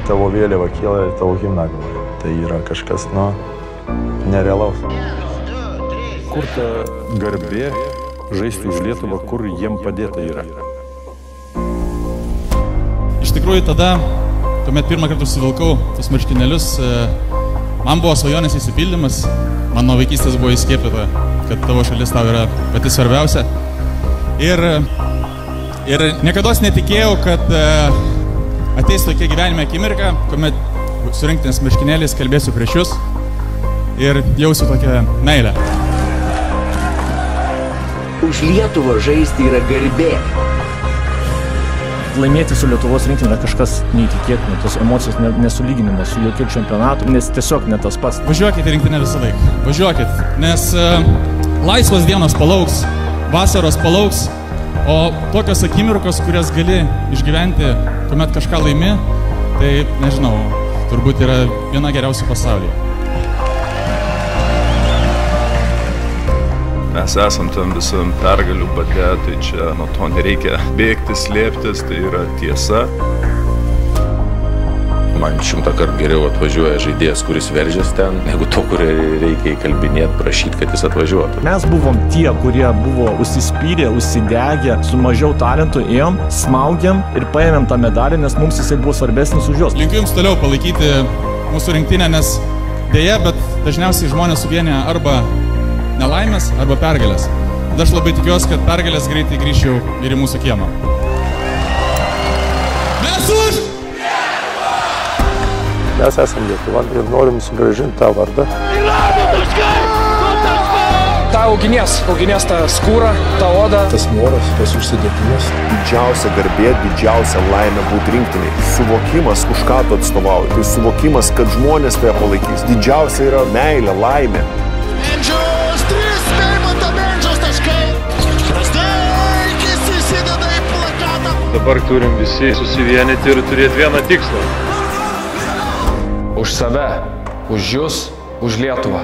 tavo vėliava kyla ir tavo himną groja. Tai yra kažkas, nerealaus. Kur ta garbė žaisti už Lietuvą, kur jiem padėta yra? Iš tikrųjų tada, tuomet pirmą kartą susivilkau tos marškinėlius, man buvo svajonės įsipildymas, man nuo vaikystės buvo įskiepyta, kad tavo šalis tau yra pati svarbiausia. Ir niekados netikėjau, kad ateis tokia gyvenime akimirka, kuomet surinktinės marškinėliais kalbėsiu prieš jūs ir jausiu tokią meilę. Už Lietuvą žaisti yra garbė. Laimėti su Lietuvos rinktinė yra kažkas neįtikėtino, tos emocijos nesulyginimas su jokiu čempionatu, nes tiesiog ne tas pats. Važiuokit į rinktinę visą laiką, važiuokit, nes laisvos dienos palauks, vasaros palauks, o tokios akimirkos, kurias gali išgyventi, kuomet kažką laimi, tai, nežinau, turbūt yra viena geriausių pasaulyje. Mes esam tam visam pergalių bate, tai čia nuo to nereikia bėgti, slėptis, tai yra tiesa. Man 100 kartų geriau atvažiuoja žaidėjas, kuris veržiasi ten, negu to, kurį reikia įkalbinėti, prašyti, kad jis atvažiuotų. Mes buvom tie, kurie buvo užsispyrę, užsidegę, su mažiau talentų ėjom, smaugėm ir paėmėm tą medalį, nes mums jisai buvo svarbesnis už juos. Linkiu jums toliau palaikyti mūsų rinktinę, nes dėja, bet dažniausiai žmonės suvienija arba nelaimės arba pergalės. Aš labai tikiuosi, kad pergalės greitai grįšiu ir į mūsų kiemą. Mes už! Mes esam Lietuva ir norim sugrąžinti tą vardą. Ta auginės tą skūrą, tą odą. Tas noras, tas užsidėtimas. Didžiausia garbė, didžiausia laimė būti rinktiniai. Suvokimas, už ką tu atstovauji. Tai suvokimas, kad žmonės tave palaikys. Didžiausia yra meilė, laimė. Dabar turim visi susivienyti ir turėti vieną tikslą. Už save, už jus, už Lietuvą.